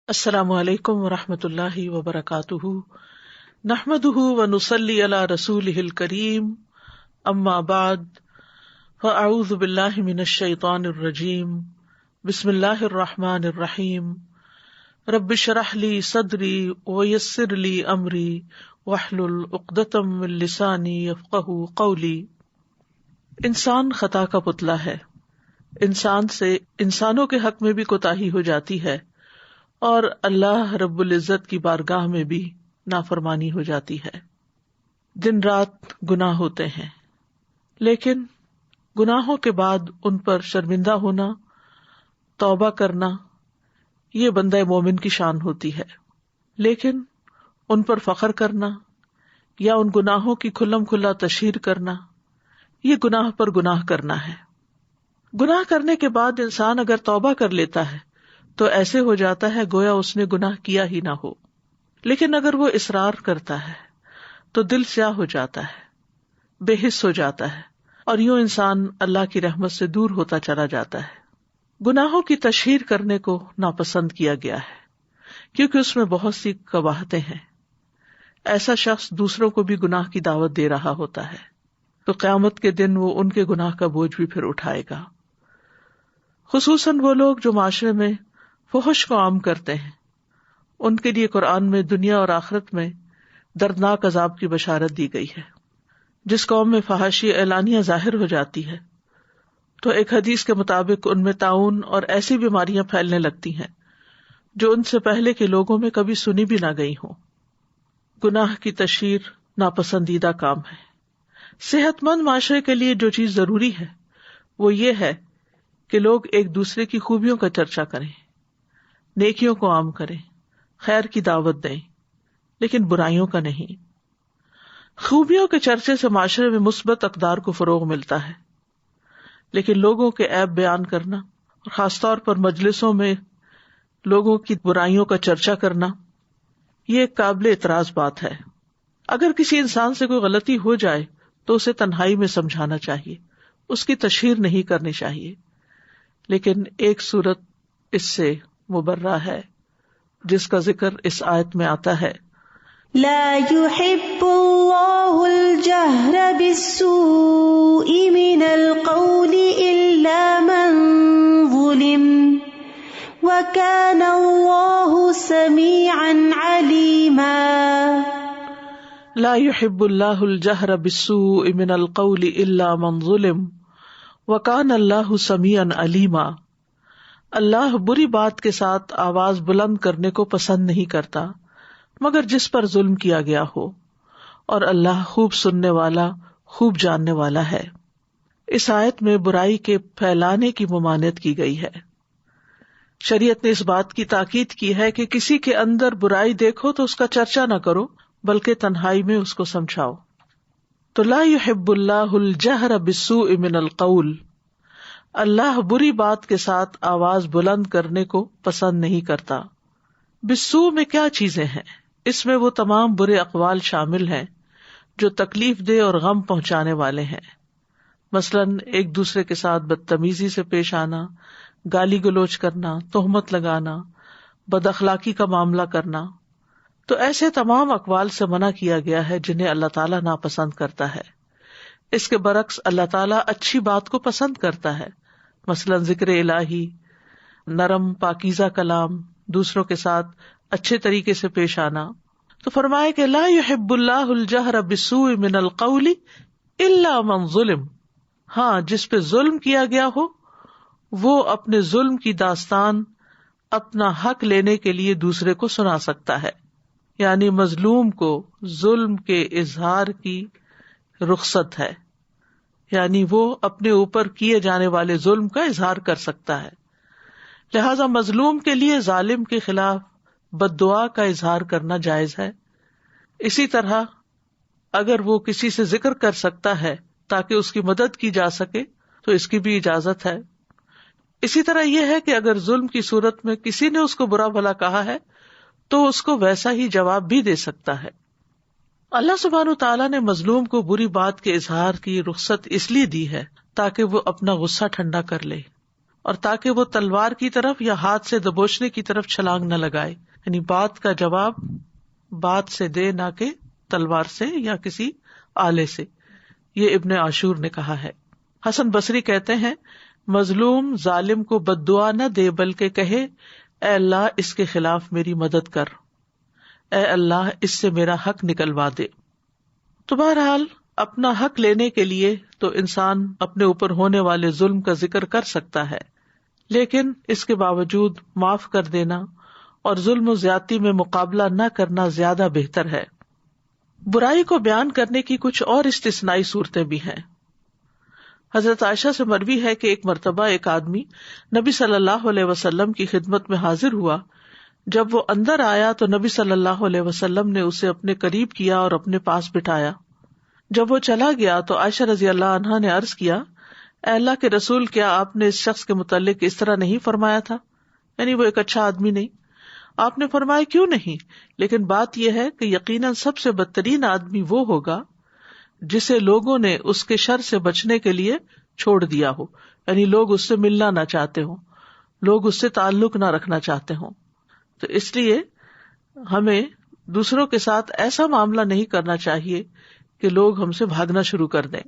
السلام علیکم ورحمۃ اللہ وبرکاتہ، نحمدہ ونصلی علی رسولہ الکریم، اما بعد فاعوذ باللہ من الشیطان الرجیم، بسم اللہ الرحمن الرحیم، رب اشرح لی صدری ویسر لی امری واحلل عقدۃ من لسانی یفقہوا قولی۔ انسان خطا کا پتلا ہے، انسان سے انسانوں کے حق میں بھی کوتاہی ہو جاتی ہے، اور اللہ رب العزت کی بارگاہ میں بھی نافرمانی ہو جاتی ہے۔ دن رات گناہ ہوتے ہیں، لیکن گناہوں کے بعد ان پر شرمندہ ہونا، توبہ کرنا، یہ بندہ مومن کی شان ہوتی ہے۔ لیکن ان پر فخر کرنا یا ان گناہوں کی کھلم کھلا تشہیر کرنا، یہ گناہ پر گناہ کرنا ہے۔ گناہ کرنے کے بعد انسان اگر توبہ کر لیتا ہے تو ایسے ہو جاتا ہے گویا اس نے گناہ کیا ہی نہ ہو، لیکن اگر وہ اصرار کرتا ہے تو دل سیاہ ہو جاتا ہے، بے حس ہو جاتا ہے، اور یوں انسان اللہ کی رحمت سے دور ہوتا چلا جاتا ہے۔ گناہوں کی تشہیر کرنے کو ناپسند کیا گیا ہے کیونکہ اس میں بہت سی قباحتیں ہیں۔ ایسا شخص دوسروں کو بھی گناہ کی دعوت دے رہا ہوتا ہے تو قیامت کے دن وہ ان کے گناہ کا بوجھ بھی پھر اٹھائے گا۔ خصوصاً وہ لوگ جو معاشرے میں فحش کو عام کرتے ہیں، ان کے لیے قرآن میں دنیا اور آخرت میں دردناک عذاب کی بشارت دی گئی ہے۔ جس قوم میں فحاشی اعلانیہ ظاہر ہو جاتی ہے تو ایک حدیث کے مطابق ان میں طاعون اور ایسی بیماریاں پھیلنے لگتی ہیں جو ان سے پہلے کے لوگوں میں کبھی سنی بھی نہ گئی ہوں۔ گناہ کی تشہیر ناپسندیدہ کام ہے۔ صحت مند معاشرے کے لیے جو چیز ضروری ہے وہ یہ ہے کہ لوگ ایک دوسرے کی خوبیوں کا چرچا کریں، نیکیوں کو عام کریں، خیر کی دعوت دیں، لیکن برائیوں کا نہیں۔ خوبیوں کے چرچے سے معاشرے میں مثبت اقدار کو فروغ ملتا ہے، لیکن لوگوں کے عیب بیان کرنا اور خاص طور پر مجلسوں میں لوگوں کی برائیوں کا چرچا کرنا، یہ ایک قابل اعتراض بات ہے۔ اگر کسی انسان سے کوئی غلطی ہو جائے تو اسے تنہائی میں سمجھانا چاہیے، اس کی تشہیر نہیں کرنی چاہیے، لیکن ایک صورت اس سے مبرہ ہے جس کا ذکر اس آیت میں آتا ہے، لا يحب اللہ الجہر بالسوء من القول الا من ظلم وکان اللہ سمیعا علیما۔ لا يحب اللہ الجہر بالسوء من القول الا من ظلم وکان اللہ سمیعا علیما۔ اللہ بری بات کے ساتھ آواز بلند کرنے کو پسند نہیں کرتا مگر جس پر ظلم کیا گیا ہو، اور اللہ خوب سننے والا، خوب جاننے والا ہے۔ اس آیت میں برائی کے پھیلانے کی ممانعت کی گئی ہے۔ شریعت نے اس بات کی تاکید کی ہے کہ کسی کے اندر برائی دیکھو تو اس کا چرچا نہ کرو بلکہ تنہائی میں اس کو سمجھاؤ۔ تو لا يحب اللہ الجہر بالسوء من القول، اللہ بری بات کے ساتھ آواز بلند کرنے کو پسند نہیں کرتا۔ بالسوء میں کیا چیزیں ہیں؟ اس میں وہ تمام برے اقوال شامل ہیں جو تکلیف دہ اور غم پہنچانے والے ہیں، مثلاً ایک دوسرے کے ساتھ بدتمیزی سے پیش آنا، گالی گلوچ کرنا، تہمت لگانا، بد اخلاقی کا معاملہ کرنا۔ تو ایسے تمام اقوال سے منع کیا گیا ہے جنہیں اللہ تعالیٰ ناپسند کرتا ہے۔ اس کے برعکس اللہ تعالیٰ اچھی بات کو پسند کرتا ہے، مثلاً ذکر الہی، نرم پاکیزہ کلام، دوسروں کے ساتھ اچھے طریقے سے پیش آنا۔ تو فرمائے کہ لا يحب اللہ الجہر بالسوء من القول الا من ظلم، ہاں جس پہ ظلم کیا گیا ہو وہ اپنے ظلم کی داستان اپنا حق لینے کے لیے دوسرے کو سنا سکتا ہے، یعنی مظلوم کو ظلم کے اظہار کی رخصت ہے، یعنی وہ اپنے اوپر کیے جانے والے ظلم کا اظہار کر سکتا ہے۔ لہذا مظلوم کے لیے ظالم کے خلاف بد دعا کا اظہار کرنا جائز ہے۔ اسی طرح اگر وہ کسی سے ذکر کر سکتا ہے تاکہ اس کی مدد کی جا سکے تو اس کی بھی اجازت ہے۔ اسی طرح یہ ہے کہ اگر ظلم کی صورت میں کسی نے اس کو برا بھلا کہا ہے تو اس کو ویسا ہی جواب بھی دے سکتا ہے۔ اللہ سبحانہ تعالیٰ نے مظلوم کو بری بات کے اظہار کی رخصت اس لیے دی ہے تاکہ وہ اپنا غصہ ٹھنڈا کر لے اور تاکہ وہ تلوار کی طرف یا ہاتھ سے دبوچنے کی طرف چھلانگ نہ لگائے، یعنی بات کا جواب بات سے دے، نہ کہ تلوار سے یا کسی آلے سے. یہ ابن عاشور نے کہا ہے. حسن بصری کہتے ہیں مظلوم ظالم کو بد دعا نہ دے بلکہ کہے اے اللہ اس کے خلاف میری مدد کر، اے اللہ اس سے میرا حق نکلوا دے. تو بہرحال اپنا حق لینے کے لیے تو انسان اپنے اوپر ہونے والے ظلم کا ذکر کر سکتا ہے، لیکن اس کے باوجود معاف کر دینا اور ظلم و زیادتی میں مقابلہ نہ کرنا زیادہ بہتر ہے. برائی کو بیان کرنے کی کچھ اور استثنائی صورتیں بھی ہیں. حضرت عائشہ سے مروی ہے کہ ایک مرتبہ ایک آدمی نبی صلی اللہ علیہ وسلم کی خدمت میں حاضر ہوا. جب وہ اندر آیا تو نبی صلی اللہ علیہ وسلم نے اسے اپنے قریب کیا اور اپنے پاس بٹھایا. جب وہ چلا گیا تو عائشہ رضی اللہ عنہا نے عرض کیا اے اللہ کے رسول، کیا آپ نے اس شخص کے متعلق اس طرح نہیں فرمایا تھا؟ یعنی وہ ایک اچھا آدمی نہیں. آپ نے فرمایا کیوں نہیں، لیکن بات یہ ہے کہ یقیناً سب سے بدترین آدمی وہ ہوگا جسے لوگوں نے اس کے شر سے بچنے کے لیے چھوڑ دیا ہو، یعنی لوگ اس سے ملنا نہ چاہتے ہوں، لوگ اس سے تعلق نہ رکھنا چاہتے ہوں. تو اس لیے ہمیں دوسروں کے ساتھ ایسا معاملہ نہیں کرنا چاہیے کہ لوگ ہم سے بھاگنا شروع کر دیں.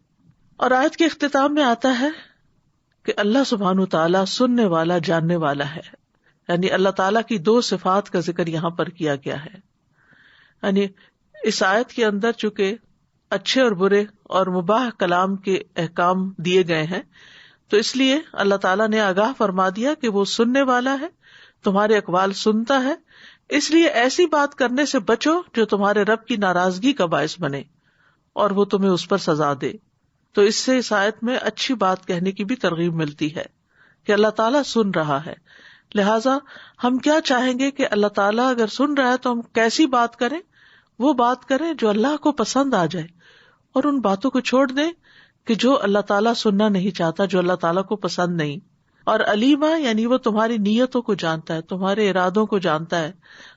اور آیت کے اختتام میں آتا ہے کہ اللہ سبحانہ تعالیٰ سننے والا جاننے والا ہے، یعنی اللہ تعالیٰ کی دو صفات کا ذکر یہاں پر کیا گیا ہے. یعنی اس آیت کے اندر چونکہ اچھے اور برے اور مباح کلام کے احکام دیے گئے ہیں، تو اس لیے اللہ تعالیٰ نے آگاہ فرما دیا کہ وہ سننے والا ہے، تمہارے اقوال سنتا ہے، اس لیے ایسی بات کرنے سے بچو جو تمہارے رب کی ناراضگی کا باعث بنے اور وہ تمہیں اس پر سزا دے. تو اس سے اس آیت میں اچھی بات کہنے کی بھی ترغیب ملتی ہے کہ اللہ تعالیٰ سن رہا ہے. لہٰذا ہم کیا چاہیں گے کہ اللہ تعالیٰ اگر سن رہا ہے تو ہم کیسی بات کریں؟ وہ بات کریں جو اللہ کو پسند آ جائے، اور ان باتوں کو چھوڑ دیں کہ جو اللہ تعالیٰ سننا نہیں چاہتا، جو اللہ تعالیٰ کو پسند نہیں. اور علیمہ یعنی وہ تمہاری نیتوں کو جانتا ہے، تمہارے ارادوں کو جانتا ہے،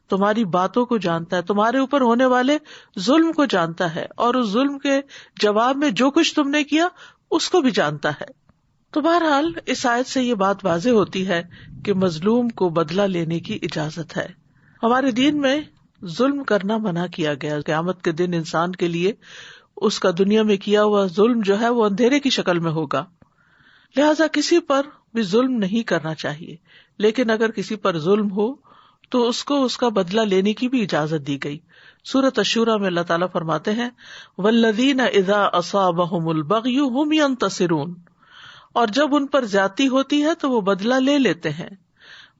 تمہاری باتوں کو جانتا ہے، تمہارے اوپر ہونے والے ظلم کو جانتا ہے، اور اس ظلم کے جواب میں جو کچھ تم نے کیا اس کو بھی جانتا ہے. تو بہرحال اس آیت سے یہ بات واضح ہوتی ہے کہ مظلوم کو بدلہ لینے کی اجازت ہے. ہمارے دین میں ظلم کرنا منع کیا گیا. قیامت کے دن انسان کے لیے اس کا دنیا میں کیا ہوا ظلم جو ہے وہ اندھیرے کی شکل میں ہوگا، لہذا کسی پر بھی ظلم نہیں کرنا چاہیے. لیکن اگر کسی پر ظلم ہو تو اس کو اس کا بدلہ لینے کی بھی اجازت دی گئی. سورۃ الشورى میں اللہ تعالیٰ فرماتے ہیں وَالَّذِينَ إِذَا أَصَابَهُمُ الْبَغْيُ هُمْ يَنْتَصِرُونَ، اور جب ان پر زیادتی ہوتی ہے تو وہ بدلہ لے لیتے ہیں.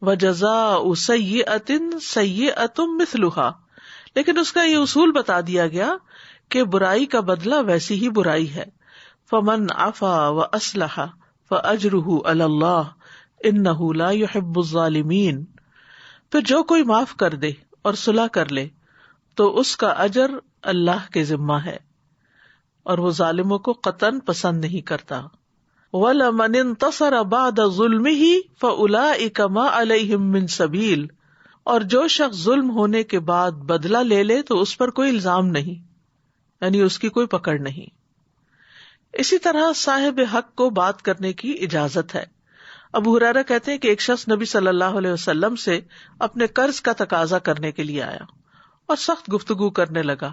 وَجَزَاءُ سَيِّئَةٍ سَيِّئَةٌ مِثْلُهَا، لیکن اس کا یہ اصول بتا دیا گیا کہ برائی کا بدلہ ویسی ہی برائی ہے. فَمَنْ عَفَا وَأَصْلَحَ فَأَجْرُهُ عَلَى اللَّهِ إِنَّهُ لَا يُحِبُّ الظَّالِمِينَ، پھر جو کوئی معاف کر دے اور صلح کر لے تو اس کا اجر اللہ کے ذمہ ہے، اور وہ ظالموں کو قطعاً پسند نہیں کرتا. وَلَمَنِ انتصر بَعْدَ ظُلْمِهِ فَأُولَئِكَ مَا عَلَيْهِمْ مِنْ سَبِيلٍ، اور جو شخص ظلم ہونے کے بعد بدلہ لے لے تو اس پر کوئی الزام نہیں، یعنی اس کی کوئی پکڑ نہیں. اسی طرح صاحب حق کو بات کرنے کی اجازت ہے. ابو ہریرہ کہتے ہیں کہ ایک شخص نبی صلی اللہ علیہ وسلم سے اپنے قرض کا تقاضا کرنے کے لیے آیا اور سخت گفتگو کرنے لگا.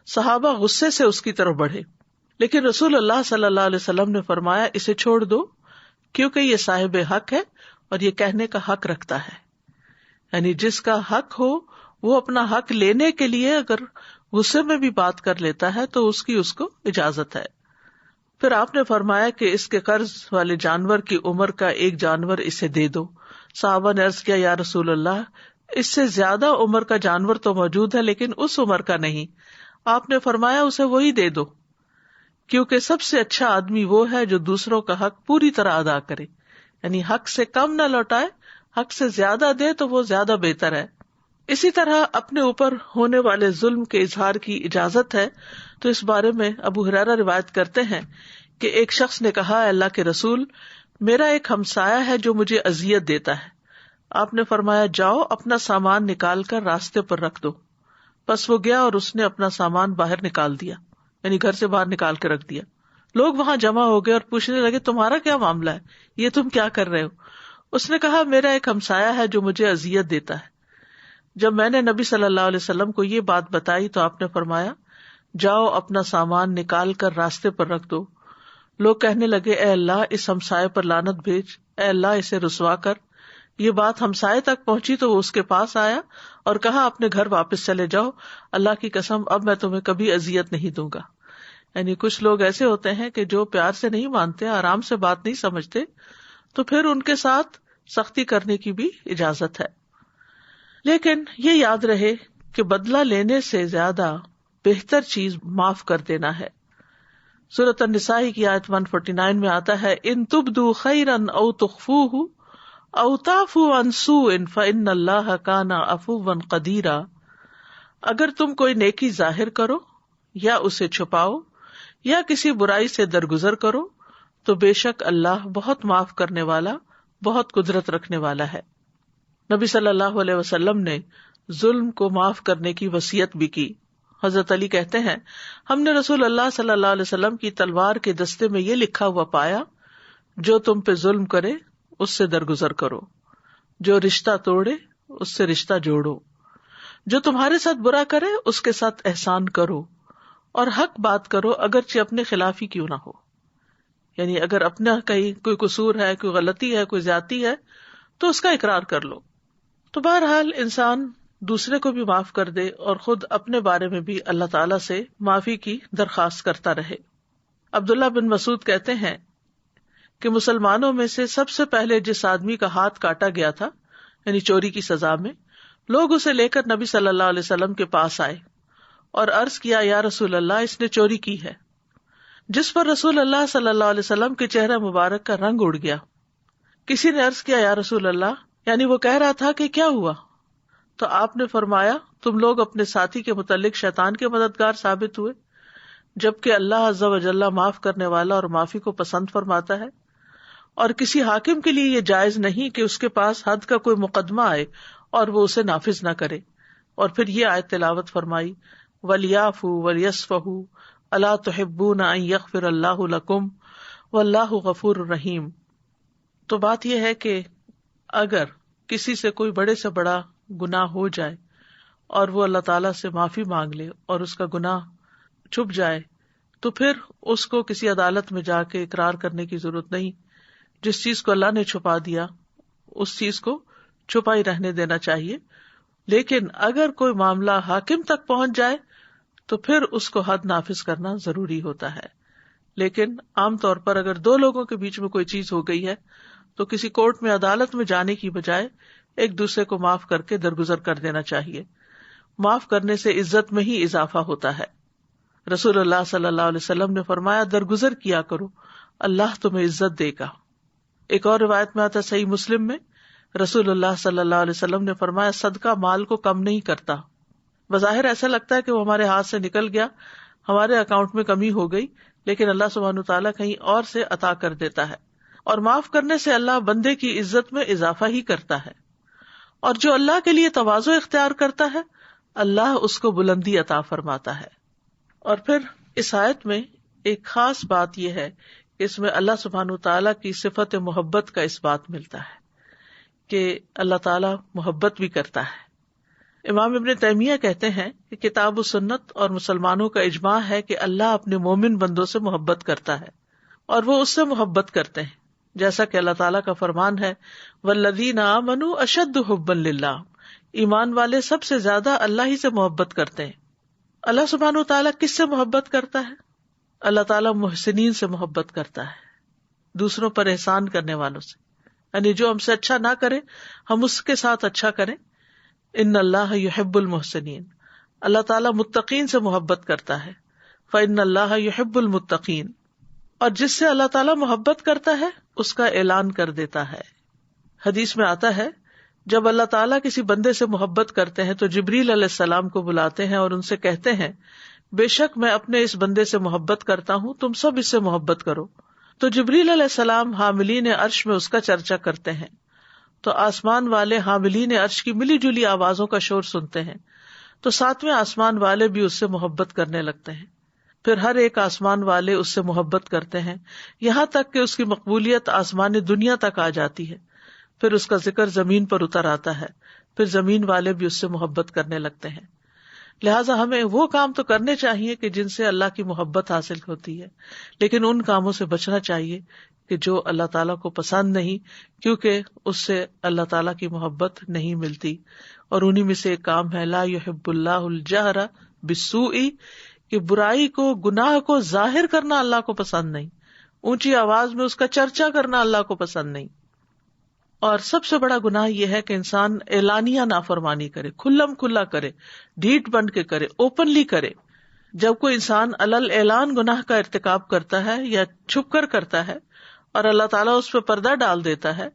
صحابہ غصے سے اس کی طرف بڑھے، لیکن رسول اللہ صلی اللہ علیہ وسلم نے فرمایا اسے چھوڑ دو، کیونکہ یہ صاحب حق ہے اور یہ کہنے کا حق رکھتا ہے. یعنی جس کا حق ہو وہ اپنا حق لینے کے لیے اگر غصے میں بھی بات کر لیتا ہے تو اس کو اجازت ہے. پھر آپ نے فرمایا کہ اس کے قرض والے جانور کی عمر کا ایک جانور اسے دے دو. صحابہ نے عرض کیا یا رسول اللہ، اس سے زیادہ عمر کا جانور تو موجود ہے لیکن اس عمر کا نہیں. آپ نے فرمایا اسے وہی دے دو، کیونکہ سب سے اچھا آدمی وہ ہے جو دوسروں کا حق پوری طرح ادا کرے، یعنی حق سے کم نہ لوٹائے، حق سے زیادہ دے تو وہ زیادہ بہتر ہے. اسی طرح اپنے اوپر ہونے والے ظلم کے اظہار کی اجازت ہے. تو اس بارے میں ابو ہریرہ روایت کرتے ہیں کہ ایک شخص نے کہا اللہ کے رسول، میرا ایک ہمسایہ ہے جو مجھے اذیت دیتا ہے. آپ نے فرمایا جاؤ اپنا سامان نکال کر راستے پر رکھ دو. پس وہ گیا اور اس نے اپنا سامان باہر نکال دیا، یعنی گھر سے باہر نکال کے رکھ دیا. لوگ وہاں جمع ہو گئے اور پوچھنے لگے تمہارا کیا معاملہ ہے, یہ تم کیا کر رہے ہو؟ اس نے کہا میرا ایک ہمسایہ ہے جو مجھے اذیت دیتا ہے. جب میں نے نبی صلی اللہ علیہ وسلم کو یہ بات بتائی تو آپ نے فرمایا جاؤ اپنا سامان نکال کر راستے پر رکھ دو. لوگ کہنے لگے اے اللہ اس ہمسائے پر لعنت بھیج, اے اللہ اسے رسوا کر. یہ بات ہمسائے تک پہنچی تو وہ اس کے پاس آیا اور کہا اپنے گھر واپس چلے جاؤ, اللہ کی قسم اب میں تمہیں کبھی اذیت نہیں دوں گا. یعنی کچھ لوگ ایسے ہوتے ہیں کہ جو پیار سے نہیں مانتے, آرام سے بات نہیں سمجھتے, تو پھر ان کے ساتھ سختی کرنے کی بھی اجازت ہے. لیکن یہ یاد رہے کہ بدلہ لینے سے زیادہ بہتر چیز معاف کر دینا ہے. سورۃ النساء کی آیت 149 میں آتا ہے ان تبدوا خیرا او تخفوہ او تعفوا عن سوء فإن اللہ کان عفوا قدیرا. اگر تم کوئی نیکی ظاہر کرو یا اسے چھپاؤ یا کسی برائی سے درگزر کرو تو بے شک اللہ بہت معاف کرنے والا, بہت قدرت رکھنے والا ہے. نبی صلی اللہ علیہ وسلم نے ظلم کو معاف کرنے کی وصیت بھی کی. حضرت علی کہتے ہیں ہم نے رسول اللہ صلی اللہ علیہ وسلم کی تلوار کے دستے میں یہ لکھا ہوا پایا جو تم پہ ظلم کرے اس سے درگزر کرو, جو رشتہ توڑے اس سے رشتہ جوڑو, جو تمہارے ساتھ برا کرے اس کے ساتھ احسان کرو, اور حق بات کرو اگرچہ اپنے خلاف ہی کیوں نہ ہو. یعنی اگر اپنا کہیں کوئی قصور ہے, کوئی غلطی ہے, کوئی زیادتی ہے تو اس کا اقرار کر لو. تو بہرحال انسان دوسرے کو بھی معاف کر دے اور خود اپنے بارے میں بھی اللہ تعالیٰ سے معافی کی درخواست کرتا رہے. عبداللہ بن مسعود کہتے ہیں کہ مسلمانوں میں سے سب سے پہلے جس آدمی کا ہاتھ کاٹا گیا تھا یعنی چوری کی سزا میں, لوگ اسے لے کر نبی صلی اللہ علیہ وسلم کے پاس آئے اور عرض کیا یا رسول اللہ اس نے چوری کی ہے, جس پر رسول اللہ صلی اللہ علیہ وسلم کے چہرہ مبارک کا رنگ اڑ گیا. کسی نے عرض کیا یا رسول اللہ, یعنی وہ کہہ رہا تھا کہ کیا ہوا؟ تو آپ نے فرمایا تم لوگ اپنے ساتھی کے متعلق شیطان کے مددگار ثابت ہوئے, جبکہ اللہ عز و جل معاف کرنے والا اور معافی کو پسند فرماتا ہے. اور کسی حاکم کے لیے یہ جائز نہیں کہ اس کے پاس حد کا کوئی مقدمہ آئے اور وہ اسے نافذ نہ کرے. اور پھر یہ آیت تلاوت فرمائی وَلْيَعْفُوا وَلْيَصْفَحُوا أَلَا تُحِبُّونَ أَن يَغْفِرَ اللَّهُ لَكُمْ وَاللَّهُ غَفُورٌ رَحِيمٌ. تو بات یہ ہے کہ اگر کسی سے کوئی بڑے سے بڑا گناہ ہو جائے اور وہ اللہ تعالیٰ سے معافی مانگ لے اور اس کا گناہ چھپ جائے تو پھر اس کو کسی عدالت میں جا کے اقرار کرنے کی ضرورت نہیں. جس چیز کو اللہ نے چھپا دیا اس چیز کو چھپا ہی رہنے دینا چاہیے. لیکن اگر کوئی معاملہ حاکم تک پہنچ جائے تو پھر اس کو حد نافذ کرنا ضروری ہوتا ہے. لیکن عام طور پر اگر دو لوگوں کے بیچ میں کوئی چیز ہو گئی ہے تو کسی کورٹ میں عدالت میں جانے کی بجائے ایک دوسرے کو معاف کر کے درگزر کر دینا چاہیے. معاف کرنے سے عزت میں ہی اضافہ ہوتا ہے. رسول اللہ صلی اللہ علیہ وسلم نے فرمایا درگزر کیا کرو, اللہ تمہیں عزت دے گا. ایک اور روایت میں آتا صحیح مسلم میں رسول اللہ صلی اللہ علیہ وسلم نے فرمایا صدقہ مال کو کم نہیں کرتا. بظاہر ایسا لگتا ہے کہ وہ ہمارے ہاتھ سے نکل گیا, ہمارے اکاؤنٹ میں کمی ہو گئی, لیکن اللہ سبحانہ تعالیٰ کہیں اور سے عطا کر دیتا ہے. اور معاف کرنے سے اللہ بندے کی عزت میں اضافہ ہی کرتا ہے. اور جو اللہ کے لیے تواضع اختیار کرتا ہے اللہ اس کو بلندی عطا فرماتا ہے. اور پھر اس آیت میں ایک خاص بات یہ ہے کہ اس میں اللہ سبحانہ تعالیٰ کی صفت محبت کا اس بات ملتا ہے کہ اللہ تعالیٰ محبت بھی کرتا ہے. امام ابن تیمیہ کہتے ہیں کہ کتاب و سنت اور مسلمانوں کا اجماع ہے کہ اللہ اپنے مومن بندوں سے محبت کرتا ہے اور وہ اس سے محبت کرتے ہیں, جیسا کہ اللہ تعالیٰ کا فرمان ہے والذین آمنوا اشد حبا للہ, ایمان والے سب سے زیادہ اللہ ہی سے محبت کرتے ہیں. اللہ سبحانہ تعالیٰ کس سے محبت کرتا ہے؟ اللہ تعالیٰ محسنین سے محبت کرتا ہے, دوسروں پر احسان کرنے والوں سے. یعنی جو ہم سے اچھا نہ کرے ہم اس کے ساتھ اچھا کریں. ان اللہ یحب المحسنین, اللہ تعالیٰ متقین سے محبت کرتا ہے. فإن اللہ یحب المتقین, اور جس سے اللہ تعالیٰ محبت کرتا ہے اس کا اعلان کر دیتا ہے. حدیث میں آتا ہے جب اللہ تعالیٰ کسی بندے سے محبت کرتے ہیں تو جبریل علیہ السلام کو بلاتے ہیں اور ان سے کہتے ہیں بے شک میں اپنے اس بندے سے محبت کرتا ہوں, تم سب اس سے محبت کرو. تو جبریل علیہ السلام حاملین عرش میں اس کا چرچا کرتے ہیں تو آسمان والے حاملین عرش کی ملی جلی آوازوں کا شور سنتے ہیں تو ساتویں آسمان والے بھی اس سے محبت کرنے لگتے ہیں. پھر ہر ایک آسمان والے اس سے محبت کرتے ہیں، یہاں تک کہ اس کی مقبولیت آسمان دنیا تک آ جاتی ہے. پھر اس کا ذکر زمین پر اتر آتا ہے، پھر زمین والے بھی اس سے محبت کرنے لگتے ہیں. لہٰذا ہمیں وہ کام تو کرنے چاہیے کہ جن سے اللہ کی محبت حاصل ہوتی ہے، لیکن ان کاموں سے بچنا چاہیے کہ جو اللہ تعالیٰ کو پسند نہیں، کیونکہ اس سے اللہ تعالیٰ کی محبت نہیں ملتی. اور انہی میں سے ایک کام ہے لا يحب اللہ الجہر بالسوء، کہ برائی کو، گناہ کو ظاہر کرنا اللہ کو پسند نہیں، اونچی آواز میں اس کا چرچا کرنا اللہ کو پسند نہیں. اور سب سے بڑا گناہ یہ ہے کہ انسان اعلانیہ نافرمانی کرے، کھلم کھلا کرے، ڈھیٹ بن کے کرے، اوپنلی کرے. جب کوئی انسان علل اعلان گناہ کا ارتکاب کرتا ہے یا چھپ کر کرتا ہے اور اللہ تعالیٰ اس پہ پردہ ڈال دیتا ہے،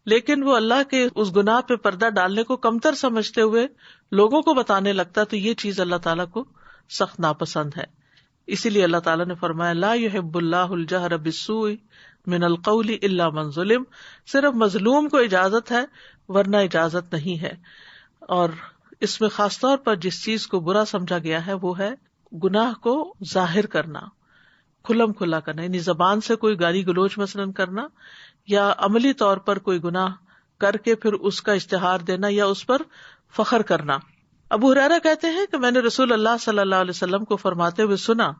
لیکن وہ اللہ کے اس گناہ پہ پردہ ڈالنے کو کمتر سمجھتے ہوئے لوگوں کو بتانے لگتا، تو یہ چیز اللہ تعالیٰ کو سخت ناپسند ہے. اسی لیے اللہ تعالیٰ نے فرمایا لا يحب اللہ الجہر بالسوء من القول الا من ظلم، صرف مظلوم کو اجازت ہے ورنہ اجازت نہیں ہے. اور اس میں خاص طور پر جس چیز کو برا سمجھا گیا ہے وہ ہے گناہ کو ظاہر کرنا، کھلم کھلا کرنا، یعنی زبان سے کوئی گالی گلوچ مثلاً کرنا یا عملی طور پر کوئی گناہ کر کے پھر اس کا اشتہار دینا یا اس پر فخر کرنا. ابو ہریرہ کہتے ہیں کہ میں نے رسول اللہ صلی اللہ علیہ وسلم کو فرماتے ہوئے سنا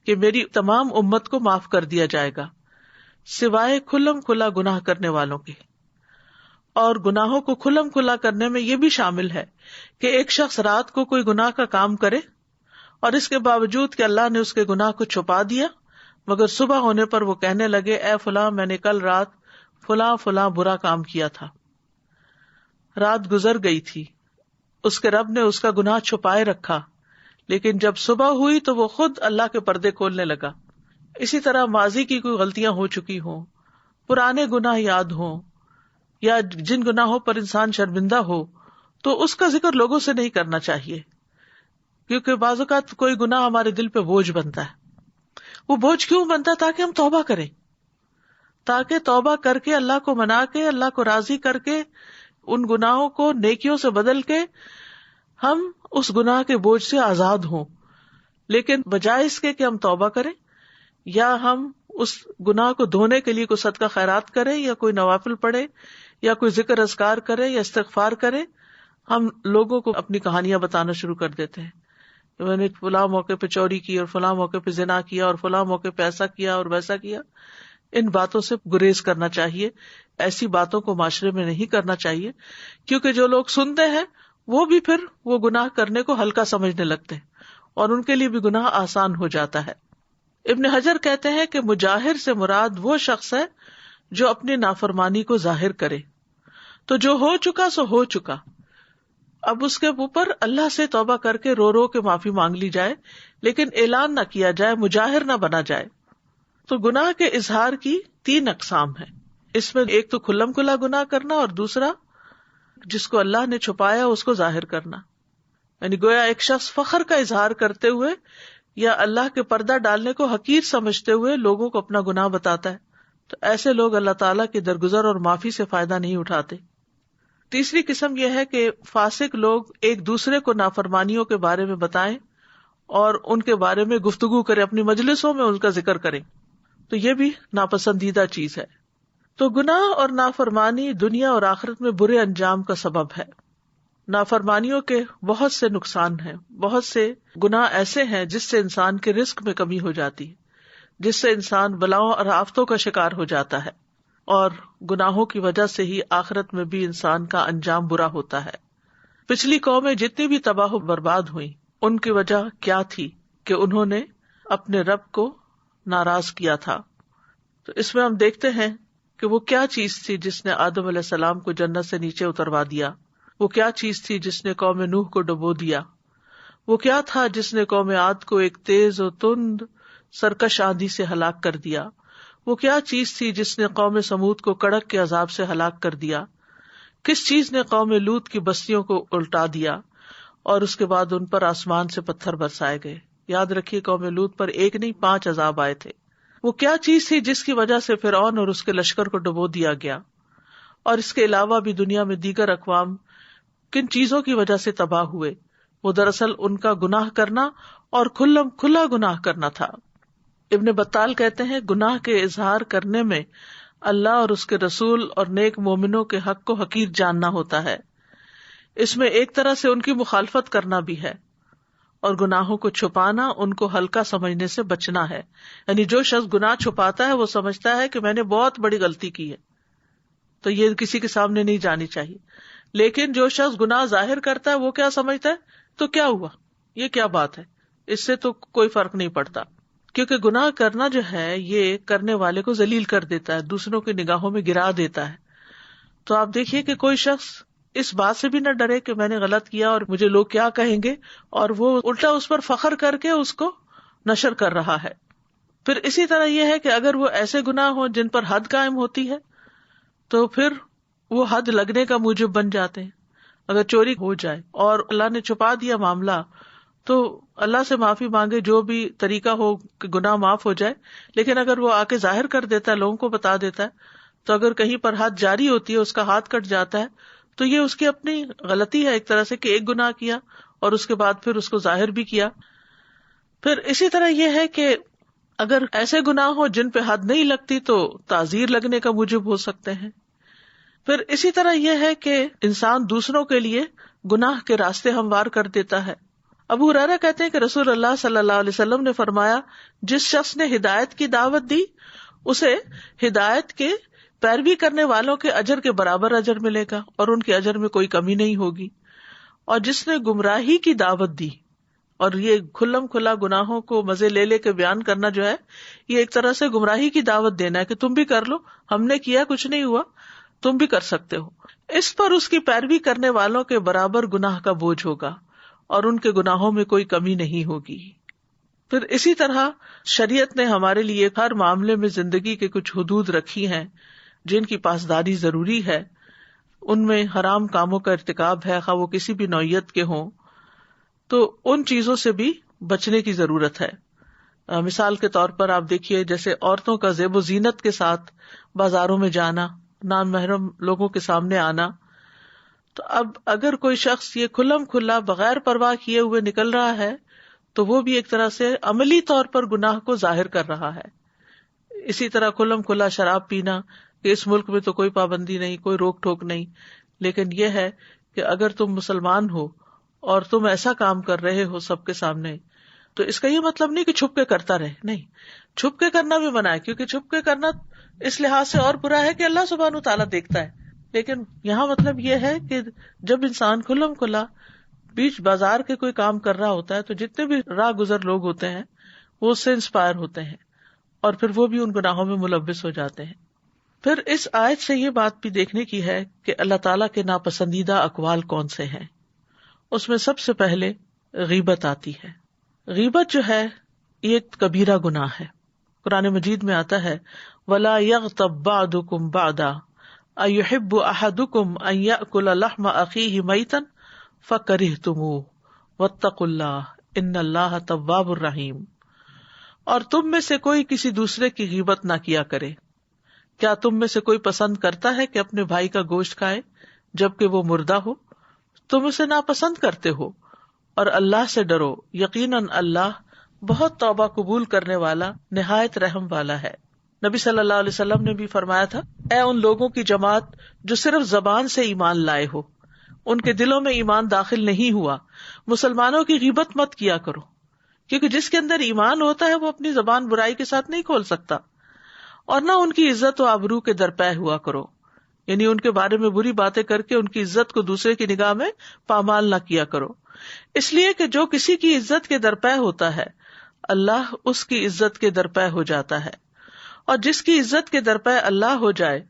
کہ میری تمام امت کو معاف کر دیا جائے گا سوائے کھلم کھلا گناہ کرنے والوں کے. اور گناہوں کو کھلم کھلا کرنے میں یہ بھی شامل ہے کہ ایک شخص رات کو کوئی گناہ کا کام کرے اور اس کے باوجود کہ اللہ نے اس کے گناہ کو چھپا دیا، مگر صبح ہونے پر وہ کہنے لگے اے فلاں میں نے کل رات فلاں فلاں برا کام کیا تھا. رات گزر گئی تھی، اس کے رب نے اس کا گناہ چھپائے رکھا، لیکن جب صبح ہوئی تو وہ خود اللہ کے پردے کھولنے لگا. اسی طرح ماضی کی کوئی غلطیاں ہو چکی ہوں، پرانے گناہ یاد ہوں یا جن گناہوں پر انسان شرمندہ ہو، تو اس کا ذکر لوگوں سے نہیں کرنا چاہیے، کیونکہ بعض اوقات کوئی گناہ ہمارے دل پہ بوجھ بنتا ہے. وہ بوجھ کیوں بنتا ہے؟ تاکہ ہم توبہ کریں، تاکہ توبہ کر کے اللہ کو منا کے، اللہ کو راضی کر کے، ان گناہوں کو نیکیوں سے بدل کے ہم اس گناہ کے بوجھ سے آزاد ہوں. لیکن بجائے اس کے کہ ہم توبہ کریں یا ہم اس گناہ کو دھونے کے لیے کوئی صدقہ خیرات کریں یا کوئی نوافل پڑھے یا کوئی ذکر اذکار کرے یا استغفار کرے، ہم لوگوں کو اپنی کہانیاں بتانا شروع کر دیتے ہیں. میں نے فلاں موقع پہ چوری کی اور فلاں موقع پہ زنا کیا اور فلاں موقع پہ ایسا کیا اور ویسا کیا. ان باتوں سے گریز کرنا چاہیے، ایسی باتوں کو معاشرے میں نہیں کرنا چاہیے، کیونکہ جو لوگ سنتے ہیں وہ بھی پھر وہ گناہ کرنے کو ہلکا سمجھنے لگتے ہیں اور ان کے لیے بھی گناہ آسان ہو جاتا ہے. ابن حجر کہتے ہیں کہ مجاہر سے مراد وہ شخص ہے جو اپنی نافرمانی کو ظاہر کرے. تو جو ہو چکا سو ہو چکا، اب اس کے اوپر اللہ سے توبہ کر کے رو رو کے معافی مانگ لی جائے، لیکن اعلان نہ کیا جائے، مجاہر نہ بنا جائے. تو گناہ کے اظہار کی 3 اقسام ہیں. اس میں ایک تو کھلم کھلا گناہ کرنا، اور دوسرا جس کو اللہ نے چھپایا اس کو ظاہر کرنا، یعنی گویا ایک شخص فخر کا اظہار کرتے ہوئے یا اللہ کے پردہ ڈالنے کو حقیر سمجھتے ہوئے لوگوں کو اپنا گناہ بتاتا ہے. تو ایسے لوگ اللہ تعالیٰ کی درگزر اور معافی سے فائدہ نہیں اٹھاتے. تیسری قسم یہ ہے کہ فاسق لوگ ایک دوسرے کو نافرمانیوں کے بارے میں بتائیں اور ان کے بارے میں گفتگو کریں، اپنی مجلسوں میں ان کا ذکر کریں. تو یہ بھی ناپسندیدہ چیز ہے. تو گناہ اور نافرمانی دنیا اور آخرت میں برے انجام کا سبب ہے. نافرمانیوں کے بہت سے نقصان ہیں، بہت سے گناہ ایسے ہیں جس سے انسان کے رزق میں کمی ہو جاتی ہے، جس سے انسان بلاؤں اور آفتوں کا شکار ہو جاتا ہے، اور گناہوں کی وجہ سے ہی آخرت میں بھی انسان کا انجام برا ہوتا ہے. پچھلی قومیں جتنی بھی تباہ و برباد ہوئیں، ان کی وجہ کیا تھی؟ کہ انہوں نے اپنے رب کو ناراض کیا تھا. تو اس میں ہم دیکھتے ہیں کہ وہ کیا چیز تھی جس نے آدم علیہ السلام کو جنت سے نیچے اتروا دیا، وہ کیا چیز تھی جس نے قوم نوح کو ڈبو دیا، وہ کیا تھا جس نے قوم عاد کو ایک تیز و تند سرکش آندھی سے ہلاک کر دیا، وہ کیا چیز تھی جس نے قوم سمود کو کڑک کے عذاب سے ہلاک کر دیا، کس چیز نے قوم لوط کی بستیوں کو الٹا دیا اور اس کے بعد ان پر آسمان سے پتھر برسائے گئے. یاد رکھیے قوم لوط پر 1 نہیں 5 عذاب آئے تھے. وہ کیا چیز تھی جس کی وجہ سے فرعون اور اس کے لشکر کو ڈبو دیا گیا، اور اس کے علاوہ بھی دنیا میں دیگر اقوام کن چیزوں کی وجہ سے تباہ ہوئے. وہ دراصل ان کا گناہ کرنا اور کھلم کھلا گناہ کرنا تھا۔ ابن بطال کہتے ہیں گناہ کے اظہار کرنے میں اللہ اور اس کے رسول اور نیک مومنوں کے حق کو حقیر جاننا ہوتا ہے، اس میں ایک طرح سے ان کی مخالفت کرنا بھی ہے، اور گناہوں کو چھپانا ان کو ہلکا سمجھنے سے بچنا ہے۔ یعنی جو شخص گناہ چھپاتا ہے وہ سمجھتا ہے کہ میں نے بہت بڑی غلطی کی ہے تو یہ کسی کے سامنے نہیں جانی چاہیے، لیکن جو شخص گناہ ظاہر کرتا ہے وہ کیا سمجھتا ہے، تو کیا ہوا، یہ کیا بات ہے، اس سے تو کوئی فرق نہیں پڑتا، کیونکہ گناہ کرنا جو ہے یہ کرنے والے کو ذلیل کر دیتا ہے، دوسروں کی نگاہوں میں گرا دیتا ہے۔ تو آپ دیکھیے کہ کوئی شخص اس بات سے بھی نہ ڈرے کہ میں نے غلط کیا اور مجھے لوگ کیا کہیں گے، اور وہ الٹا اس پر فخر کر کے اس کو نشر کر رہا ہے۔ پھر اسی طرح یہ ہے کہ اگر وہ ایسے گناہ ہوں جن پر حد قائم ہوتی ہے تو پھر وہ حد لگنے کا موجب بن جاتے ہیں۔ اگر چوری ہو جائے اور اللہ نے چھپا دیا معاملہ تو اللہ سے معافی مانگے، جو بھی طریقہ ہو کہ گناہ معاف ہو جائے، لیکن اگر وہ آ کے ظاہر کر دیتا ہے، لوگوں کو بتا دیتا ہے، تو اگر کہیں پر حد جاری ہوتی ہے، اس کا ہاتھ کٹ جاتا ہے، تو یہ اس کی اپنی غلطی ہے ایک طرح سے کہ ایک گناہ کیا اور اس کے بعد پھر اس کو ظاہر بھی کیا۔ پھر اسی طرح یہ ہے کہ اگر ایسے گناہ ہو جن پہ حد نہیں لگتی تو تعزیر لگنے کا موجب ہو سکتے ہیں۔ پھر اسی طرح یہ ہے کہ انسان دوسروں کے لیے گناہ کے راستے ہموار کر دیتا ہے۔ ابو ہریرہ کہتے ہیں کہ رسول اللہ صلی اللہ علیہ وسلم نے فرمایا، جس شخص نے ہدایت کی دعوت دی اسے ہدایت کے پیروی کرنے والوں کے اجر کے برابر اجر ملے گا اور ان کے اجر میں کوئی کمی نہیں ہوگی، اور جس نے گمراہی کی دعوت دی، اور یہ کھلم کھلا گناہوں کو مزے لے لے کے بیان کرنا جو ہے یہ ایک طرح سے گمراہی کی دعوت دینا ہے کہ تم بھی کر لو، ہم نے کیا کچھ نہیں ہوا، تم بھی کر سکتے ہو، اس پر اس کی پیروی کرنے والوں کے برابر گناہ کا بوجھ ہوگا اور ان کے گناہوں میں کوئی کمی نہیں ہوگی۔ پھر اسی طرح شریعت نے ہمارے لیے ہر معاملے میں زندگی کے کچھ حدود رکھی ہیں جن کی پاسداری ضروری ہے، ان میں حرام کاموں کا ارتکاب ہے، خواہ وہ کسی بھی نوعیت کے ہوں، تو ان چیزوں سے بھی بچنے کی ضرورت ہے۔ مثال کے طور پر آپ دیکھیے جیسے عورتوں کا زیب و زینت کے ساتھ بازاروں میں جانا، نان محرم لوگوں کے سامنے آنا، تو اب اگر کوئی شخص یہ کھلم کھلا بغیر پرواہ کیے ہوئے نکل رہا ہے تو وہ بھی ایک طرح سے عملی طور پر گناہ کو ظاہر کر رہا ہے۔ اسی طرح کھلم کھلا شراب پینا، کہ اس ملک میں تو کوئی پابندی نہیں، کوئی روک ٹوک نہیں، لیکن یہ ہے کہ اگر تم مسلمان ہو اور تم ایسا کام کر رہے ہو سب کے سامنے، تو اس کا یہ مطلب نہیں کہ چھپ کے کرتا رہے، نہیں، چھپ کے کرنا بھی منع ہے، کیونکہ چھپ کے کرنا اس لحاظ سے اور برا ہے کہ اللہ سبحانہ و تعالیٰ دیکھتا ہے، لیکن یہاں مطلب یہ ہے کہ جب انسان کھلم کھلا بیچ بازار کے کوئی کام کر رہا ہوتا ہے تو جتنے بھی راہ گزر لوگ ہوتے ہیں وہ اس سے انسپائر ہوتے ہیں اور پھر وہ بھی ان گناہوں میں ملوث ہو جاتے ہیں۔ پھر اس آیت سے یہ بات بھی دیکھنے کی ہے کہ اللہ تعالیٰ کے ناپسندیدہ اقوال کون سے ہیں۔ اس میں سب سے پہلے غیبت آتی ہے۔ غیبت جو ہے یہ ایک کبیرہ گناہ ہے۔ قرآن مجید میں آتا ہے وَلَا يَغْتَبْ بَعْضُكُمْ بَعْضًا أَيُحِبُّ أَحَدُكُمْ أَن يَأْكُلَ لَحْمَ أَخِيهِ مَيْتًا فَكَرِهْتُمُوهُ وَاتَّقُوا اللَّهَ إِنَّ اللَّهَ تَوَّابٌ رَحِيمٌ۔ اور تم میں سے کوئی کسی دوسرے کی غیبت نہ کیا کرے۔ کیا تم میں سے کوئی پسند کرتا ہے کہ اپنے بھائی کا گوشت کھائے جبکہ وہ مردہ ہو؟ تم اسے ناپسند کرتے ہو، اور اللہ سے ڈرو، یقیناً اللہ بہت توبہ قبول کرنے والا، نہایت رحم والا ہے۔ نبی صلی اللہ علیہ وسلم نے بھی فرمایا تھا، اے ان لوگوں کی جماعت جو صرف زبان سے ایمان لائے ہو، ان کے دلوں میں ایمان داخل نہیں ہوا، مسلمانوں کی غیبت مت کیا کرو، کیونکہ جس کے اندر ایمان ہوتا ہے وہ اپنی زبان برائی کے ساتھ نہیں کھول سکتا، اور نہ ان کی عزت و آبرو کے درپے ہوا کرو، یعنی ان کے بارے میں بری باتیں کر کے ان کی عزت کو دوسرے کی نگاہ میں پامال نہ کیا کرو، اس لیے کہ جو کسی کی عزت کے درپے ہوتا ہے اللہ اس کی عزت کے درپے ہو جاتا ہے، اور جس کی عزت کے درپے اللہ ہو جائے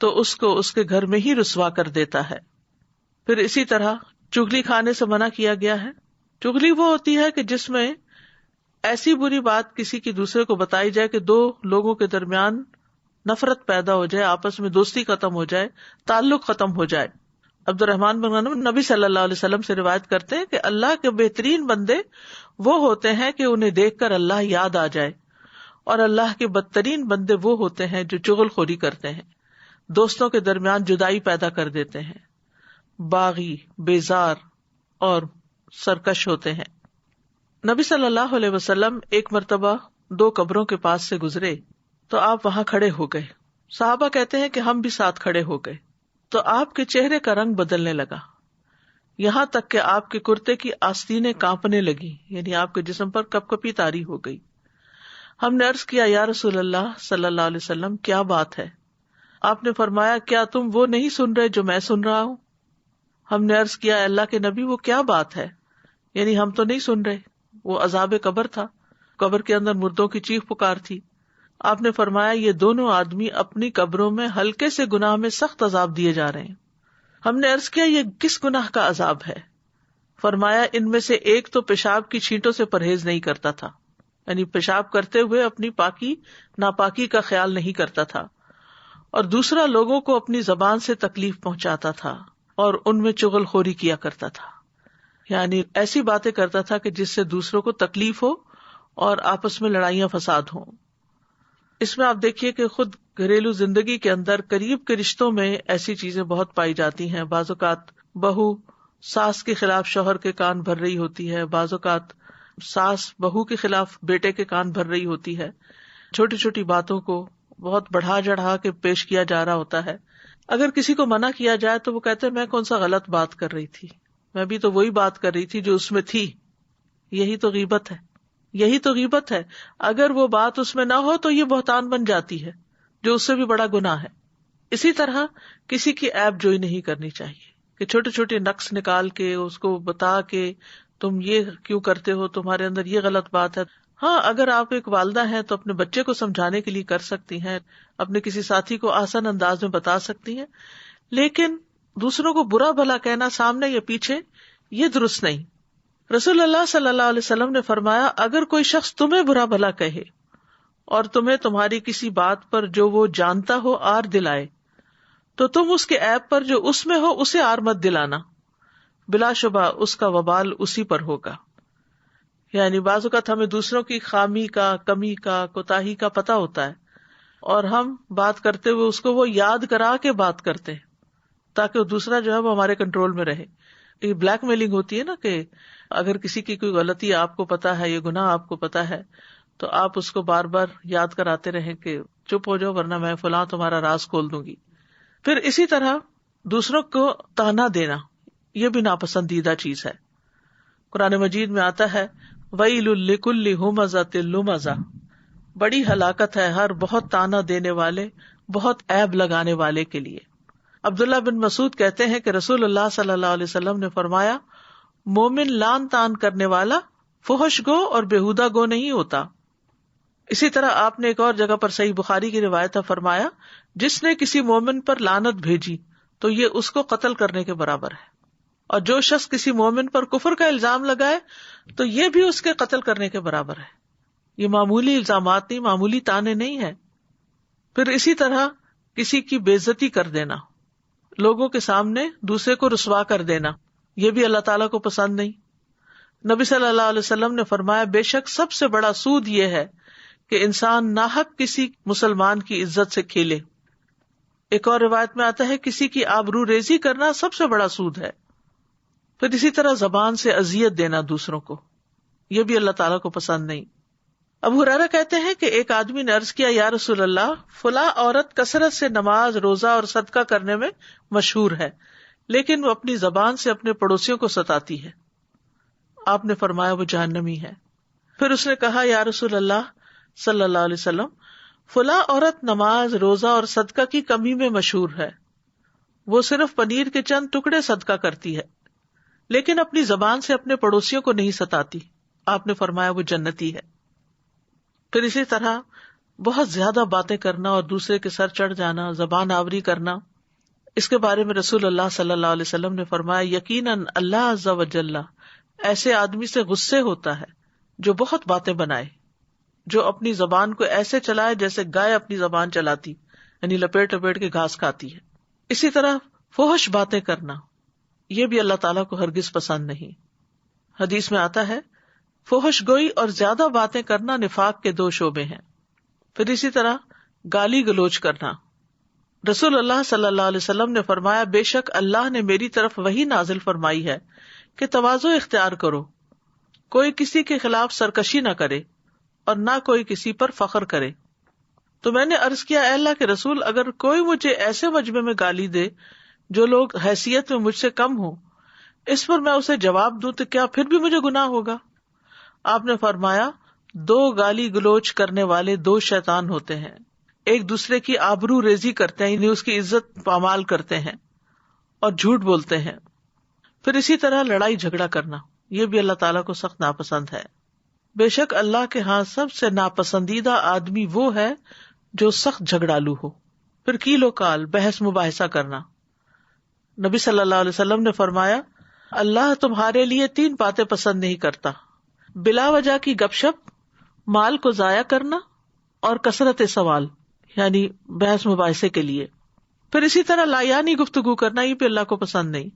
تو اس کو اس کے گھر میں ہی رسوا کر دیتا ہے۔ پھر اسی طرح چغلی کھانے سے منع کیا گیا ہے۔ چغلی وہ ہوتی ہے کہ جس میں ایسی بری بات کسی کی دوسرے کو بتائی جائے کہ دو لوگوں کے درمیان نفرت پیدا ہو جائے، آپس میں دوستی ختم ہو جائے، تعلق ختم ہو جائے۔ عبد الرحمن بن غنم نبی صلی اللہ علیہ وسلم سے روایت کرتے ہیں کہ اللہ کے بہترین بندے وہ ہوتے ہیں کہ انہیں دیکھ کر اللہ یاد آ جائے، اور اللہ کے بدترین بندے وہ ہوتے ہیں جو چغل خوری کرتے ہیں، دوستوں کے درمیان جدائی پیدا کر دیتے ہیں، باغی، بیزار اور سرکش ہوتے ہیں۔ نبی صلی اللہ علیہ وسلم ایک مرتبہ 2 قبروں کے پاس سے گزرے تو آپ وہاں کھڑے ہو گئے. صحابہ کہتے ہیں کہ ہم بھی ساتھ کھڑے ہو گئے تو آپ کے چہرے کا رنگ بدلنے لگا، یہاں تک کہ آپ کے کرتے کی آستینیں کانپنے لگی، یعنی آپ کے جسم پر کپ کپی طاری ہو گئی. ہم نے عرض کیا یا رسول اللہ صلی اللہ علیہ وسلم کیا بات ہے؟ آپ نے فرمایا کیا تم وہ نہیں سن رہے جو میں سن رہا ہوں؟ ہم نے عرض کیا اللہ کے نبی وہ کیا بات ہے؟ یعنی ہم تو نہیں سن رہے. وہ عذاب قبر تھا، قبر کے اندر مردوں کی چیخ پکار تھی. آپ نے فرمایا یہ دونوں آدمی اپنی قبروں میں ہلکے سے گناہ میں سخت عذاب دیے جا رہے ہیں. ہم نے عرض کیا یہ کس گناہ کا عذاب ہے؟ فرمایا ان میں سے ایک تو پیشاب کی چھینٹوں سے پرہیز نہیں کرتا تھا، یعنی پیشاب کرتے ہوئے اپنی پاکی ناپاکی کا خیال نہیں کرتا تھا، اور دوسرا لوگوں کو اپنی زبان سے تکلیف پہنچاتا تھا اور ان میں چغل خوری کیا کرتا تھا، یعنی ایسی باتیں کرتا تھا کہ جس سے دوسروں کو تکلیف ہو اور آپس میں لڑائیاں فساد ہوں. اس میں آپ دیکھیے کہ خود گھریلو زندگی کے اندر قریب کے رشتوں میں ایسی چیزیں بہت پائی جاتی ہیں. بعض اوقات بہو ساس کے خلاف شوہر کے کان بھر رہی ہوتی ہے، بعض اوقات ساس بہو کے خلاف بیٹے کے کان بھر رہی ہوتی ہے. چھوٹی چھوٹی باتوں کو بہت بڑھا چڑھا کے پیش کیا جا رہا ہوتا ہے. اگر کسی کو منع کیا جائے تو وہ کہتے ہیں میں کون سا غلط بات کر رہی تھی، میں بھی تو وہی بات کر رہی تھی جو اس میں تھی. یہی تو غیبت ہے، یہی تو غیبت ہے. اگر وہ بات اس میں نہ ہو تو یہ بہتان بن جاتی ہے جو اس سے بھی بڑا گناہ ہے. اسی طرح کسی کی عیب جوئی نہیں کرنی چاہیے کہ چھوٹے چھوٹے نقص نکال کے اس کو بتا کے تم یہ کیوں کرتے ہو، تمہارے اندر یہ غلط بات ہے. ہاں اگر آپ ایک والدہ ہیں تو اپنے بچے کو سمجھانے کے لیے کر سکتی ہیں، اپنے کسی ساتھی کو آسان انداز میں بتا سکتی ہیں، لیکن دوسروں کو برا بھلا کہنا سامنے یا پیچھے یہ درست نہیں. رسول اللہ صلی اللہ علیہ وسلم نے فرمایا اگر کوئی شخص تمہیں برا بھلا کہے اور تمہیں تمہاری کسی بات پر جو وہ جانتا ہو آر دلائے تو تم اس کے عیب پر جو اس میں ہو اسے آر مت دلانا، بلا شبہ اس کا وبال اسی پر ہوگا. یعنی بعض اوقات ہمیں دوسروں کی خامی کا، کمی کا، کوتاہی کا پتہ ہوتا ہے اور ہم بات کرتے ہوئے اس کو وہ یاد کرا کے بات کرتے ہیں تاکہ وہ دوسرا جو ہے وہ ہمارے کنٹرول میں رہے. یہ بلیک میلنگ ہوتی ہے نا کہ اگر کسی کی کوئی غلطی آپ کو پتا ہے، یہ گناہ آپ کو پتا ہے، تو آپ اس کو بار بار یاد کراتے رہیں کہ چپ ہو جاؤ ورنہ میں فلاں تمہارا راز کھول دوں گی. پھر اسی طرح دوسروں کو تانا دینا یہ بھی ناپسندیدہ چیز ہے. قرآن مجید میں آتا ہے وَيْلٌ لِّكُلِّ هُمَزَةٍ لُمَزَةٍ، بڑی ہلاکت ہے ہر بہت تانا دینے والے، بہت عیب لگانے والے کے لیے. عبداللہ بن مسعود کہتے ہیں کہ رسول اللہ صلی اللہ علیہ وسلم نے فرمایا مومن لان تان کرنے والا فحش گو اور بےہودہ گو نہیں ہوتا. اسی طرح آپ نے ایک اور جگہ پر صحیح بخاری کی روایت فرمایا جس نے کسی مومن پر لعنت بھیجی تو یہ اس کو قتل کرنے کے برابر ہے، اور جو شخص کسی مومن پر کفر کا الزام لگائے تو یہ بھی اس کے قتل کرنے کے برابر ہے. یہ معمولی الزامات نہیں، معمولی تانے نہیں ہے. پھر اسی طرح کسی کی بے عزتی کر دینا، لوگوں کے سامنے دوسرے کو رسوا کر دینا، یہ بھی اللہ تعالیٰ کو پسند نہیں. نبی صلی اللہ علیہ وسلم نے فرمایا بے شک سب سے بڑا سود یہ ہے کہ انسان ناحق کسی مسلمان کی عزت سے کھیلے. ایک اور روایت میں آتا ہے کسی کی آبرو ریزی کرنا سب سے بڑا سود ہے. پھر اسی طرح زبان سے اذیت دینا دوسروں کو، یہ بھی اللہ تعالیٰ کو پسند نہیں. ابو ہریرہ کہتے ہیں کہ ایک آدمی نے عرض کیا یا رسول اللہ فلاں عورت کثرت سے نماز، روزہ اور صدقہ کرنے میں مشہور ہے لیکن وہ اپنی زبان سے اپنے پڑوسیوں کو ستاتی ہے. آپ نے فرمایا وہ جہنمی ہے. پھر اس نے کہا یا رسول اللہ صلی اللہ علیہ وسلم فلاں عورت نماز، روزہ اور صدقہ کی کمی میں مشہور ہے، وہ صرف پنیر کے چند ٹکڑے صدقہ کرتی ہے لیکن اپنی زبان سے اپنے پڑوسیوں کو نہیں ستاتی. آپ نے فرمایا وہ جنتی ہے. پھر اسی طرح بہت زیادہ باتیں کرنا اور دوسرے کے سر چڑھ جانا، زبان آوری کرنا، اس کے بارے میں رسول اللہ صلی اللہ علیہ وسلم نے فرمایا یقیناً اللہ عز و جل ایسے آدمی سے غصے ہوتا ہے جو بہت باتیں بنائے، جو اپنی زبان کو ایسے چلائے جیسے گائے اپنی زبان چلاتی، یعنی لپیٹ لپیٹ کے گھاس کھاتی ہے. اسی طرح فحش باتیں کرنا یہ بھی اللہ تعالیٰ کو ہرگز پسند نہیں. حدیث میں آتا ہے فحش گوئی اور زیادہ باتیں کرنا نفاق کے 2 شعبے ہیں. پھر اسی طرح گالی گلوچ کرنا. رسول اللہ صلی اللہ علیہ وسلم نے فرمایا بے شک اللہ نے میری طرف وحی نازل فرمائی ہے کہ تواضع اختیار کرو، کوئی کسی کے خلاف سرکشی نہ کرے اور نہ کوئی کسی پر فخر کرے. تو میں نے عرض کیا اے اللہ کے رسول، اگر کوئی مجھے ایسے مجمع میں گالی دے جو لوگ حیثیت میں مجھ سے کم ہوں، اس پر میں اسے جواب دوں تو کیا پھر بھی مجھے گناہ ہوگا؟ آپ نے فرمایا، دو گالی گلوچ کرنے والے دو شیطان ہوتے ہیں، ایک دوسرے کی آبرو ریزی کرتے ہیں، یعنی اس کی عزت پامال کرتے ہیں اور جھوٹ بولتے ہیں. پھر اسی طرح لڑائی جھگڑا کرنا، یہ بھی اللہ تعالیٰ کو سخت ناپسند ہے. بے شک اللہ کے ہاں سب سے ناپسندیدہ آدمی وہ ہے جو سخت جھگڑالو ہو. پھر کیل و کال، بحث مباحثہ کرنا. نبی صلی اللہ علیہ وسلم نے فرمایا، اللہ تمہارے لیے 3 باتیں پسند نہیں کرتا: بلا وجہ کی گپ شپ، مال کو ضائع کرنا، اور کثرت سوال، یعنی بحث مباحثے کے لیے. پھر اسی طرح لایانی گفتگو کرنا، یہ بھی اللہ کو پسند نہیں.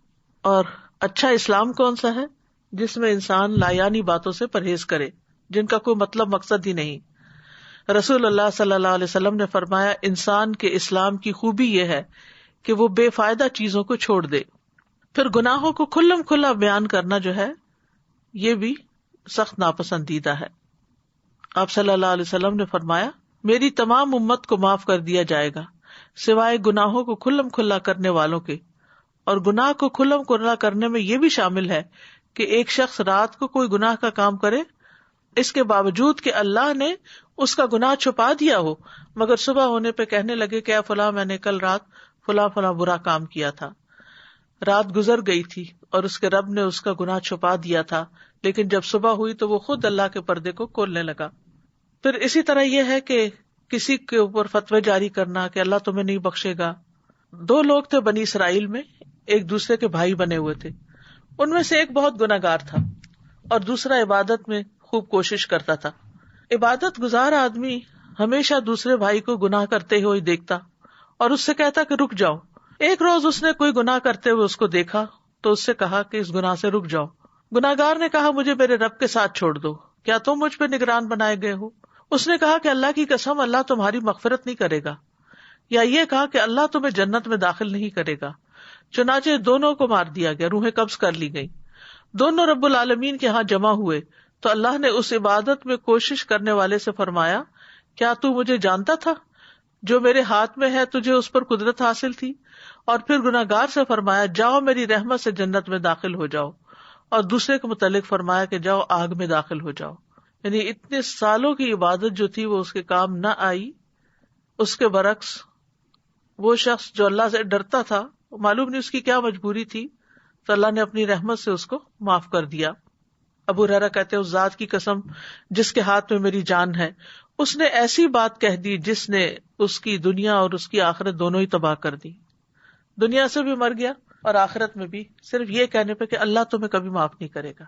اور اچھا اسلام کون سا ہے؟ جس میں انسان لایانی باتوں سے پرہیز کرے جن کا کوئی مطلب مقصد ہی نہیں. رسول اللہ صلی اللہ علیہ وسلم نے فرمایا، انسان کے اسلام کی خوبی یہ ہے کہ وہ بے فائدہ چیزوں کو چھوڑ دے. پھر گناہوں کو کھلم کھلا بیان کرنا جو ہے یہ بھی سخت ناپسندیدہ ہے. آپ صلی اللہ علیہ وسلم نے فرمایا، میری تمام امت کو معاف کر دیا جائے گا سوائے گناہوں کو کھلم کھلا کرنے والوں کے. اور گناہ کو کھلم کھلا کرنے میں یہ بھی شامل ہے کہ ایک شخص رات کو کوئی گناہ کا کام کرے، اس کے باوجود کہ اللہ نے اس کا گناہ چھپا دیا ہو، مگر صبح ہونے پہ کہنے لگے کہ اے فلاں، میں نے کل رات فلاں فلاں برا کام کیا تھا. رات گزر گئی تھی اور اس کے رب نے اس کا گناہ چھپا دیا تھا، لیکن جب صبح ہوئی تو وہ خود اللہ کے پردے کو کھولنے لگا. پھر اسی طرح یہ ہے کہ کسی کے اوپر فتوی جاری کرنا کہ اللہ تمہیں نہیں بخشے گا. 2 لوگ تھے بنی اسرائیل میں، ایک دوسرے کے بھائی بنے ہوئے تھے. ان میں سے ایک بہت گناہگار تھا اور دوسرا عبادت میں خوب کوشش کرتا تھا. عبادت گزار آدمی ہمیشہ دوسرے بھائی کو گناہ کرتے ہوئے دیکھتا اور اس سے کہتا کہ رک جاؤ. ایک روز اس نے کوئی گناہ کرتے ہوئے اس کو دیکھا تو اس سے کہا کہ اس گناہ سے رک جاؤ. گناہگار نے کہا، مجھے میرے رب کے ساتھ چھوڑ دو، کیا تم مجھ پہ نگران بنائے گئے ہو؟ اس نے کہا کہ اللہ کی قسم، اللہ تمہاری مغفرت نہیں کرے گا. یا یہ کہا کہ اللہ تمہیں جنت میں داخل نہیں کرے گا. چنانچہ دونوں کو مار دیا گیا، روحیں قبض کر لی گئی. دونوں رب العالمین کے ہاں جمع ہوئے تو اللہ نے اس عبادت میں کوشش کرنے والے سے فرمایا، کیا تو مجھے جانتا تھا؟ جو میرے ہاتھ میں ہے تجھے اس پر قدرت حاصل تھی. اور پھر گناہگار سے فرمایا، جاؤ میری رحمت سے جنت میں داخل ہو جاؤ. اور دوسرے کے متعلق فرمایا کہ جاؤ آگ میں داخل ہو جاؤ. یعنی اتنے سالوں کی عبادت جو تھی وہ اس کے کام نہ آئی. اس کے برعکس وہ شخص جو اللہ سے ڈرتا تھا، معلوم نہیں اس کی کیا مجبوری تھی، تو اللہ نے اپنی رحمت سے اس کو معاف کر دیا. ابو ہریرہ کہتے ہیں، اس ذات کی قسم جس کے ہاتھ میں میری جان ہے، اس نے ایسی بات کہہ دی جس نے اس کی دنیا اور اس کی آخرت دونوں ہی تباہ کر دی. دنیا سے بھی مر گیا اور آخرت میں بھی، صرف یہ کہنے پہ کہ اللہ تمہیں کبھی معاف نہیں کرے گا.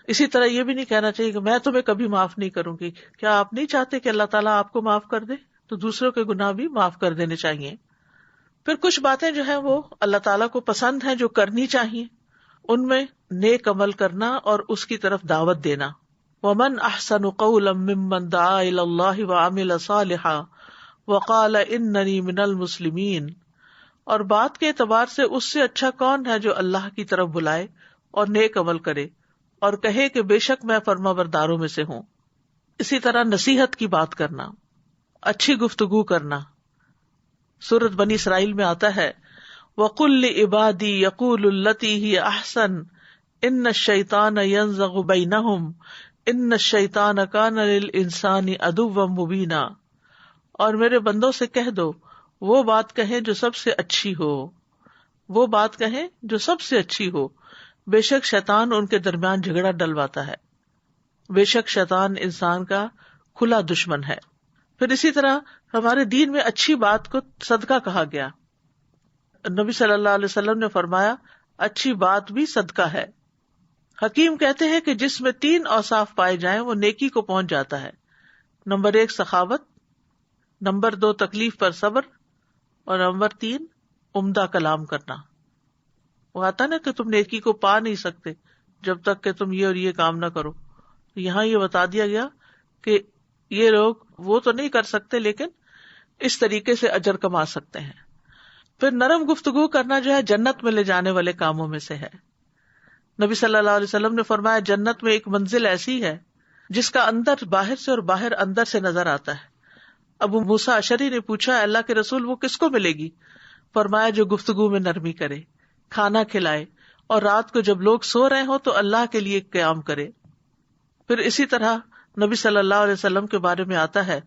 اسی طرح یہ بھی نہیں کہنا چاہیے کہ میں تمہیں کبھی معاف نہیں کروں گی. کیا آپ نہیں چاہتے کہ اللہ تعالیٰ آپ کو معاف کر دے؟ تو دوسروں کے گناہ بھی معاف کر دینے چاہیے. پھر کچھ باتیں جو ہیں وہ اللہ تعالیٰ کو پسند ہیں جو کرنی چاہیے، ان میں نیک عمل کرنا اور اس کی طرف دعوت دینا. وَمَنْ أَحْسَنُ قَوْلًا مِّمَّنْ دَعَا إِلَى اللَّهِ وَعَمِلَ صَالِحًا وَقَالَ إِنَّنِي مِنَ الْمُسْلِمِينَ. اور بات کے اعتبار سے اس سے اچھا کون ہے جو اللہ کی طرف بلائے اور نیک عمل کرے اور کہے کہ بے شک میں فرما برداروں میں سے ہوں. اسی طرح نصیحت کی بات کرنا، اچھی گفتگو کرنا. سورۃ بنی اسرائیل میں آتا ہے، وَقُلْ لِعِبَادِي يَقُولُوا الَّتِي هِيَ أَحْسَنُ إِنَّ الشَّيْطَانَ يَنزَغُ بَيْنَهُمْ إِنَّ الشَّيْطَانَ كَانَ لِلْإِنسَانِ عَدُوًّا مُبِينًا. اور میرے بندوں سے کہہ دو وہ بات کہیں جو سب سے اچھی ہو، وہ بات کہیں جو سب سے اچھی ہو، بے شک شیطان ان کے درمیان جھگڑا ڈلواتا ہے. بے شک شیطان انسان کا کھلا دشمن ہے. پھر اسی طرح ہمارے دین میں اچھی بات کو صدقہ کہا گیا. نبی صلی اللہ علیہ وسلم نے فرمایا، اچھی بات بھی صدقہ ہے. حکیم کہتے ہیں کہ جس میں 3 اوصاف پائے جائیں وہ نیکی کو پہنچ جاتا ہے. نمبر 1 سخاوت، نمبر 2 تکلیف پر صبر، اور نمبر 3 عمدہ کلام کرنا. وہ آتا نا کہ تم نیکی کو پا نہیں سکتے جب تک کہ تم یہ اور یہ کام نہ کرو. یہاں یہ بتا دیا گیا کہ یہ لوگ وہ تو نہیں کر سکتے لیکن اس طریقے سے اجر کما سکتے ہیں. پھر نرم گفتگو کرنا جو ہے جنت میں لے جانے والے کاموں میں سے ہے. نبی صلی اللہ علیہ وسلم نے فرمایا جنت میں ایک منزل ایسی ہے جس کا اندر باہر سے اور باہر اندر سے نظر آتا ہے. ابو موسیٰ اشعری نے پوچھا اللہ کے رسول وہ کس کو ملے گی؟ فرمایا جو گفتگو میں نرمی کرے، کھانا کھلائے، اور رات کو جب لوگ سو رہے ہوں تو اللہ کے لیے قیام کرے. پھر اسی طرح نبی صلی اللہ علیہ وسلم کے بارے میں آتا ہے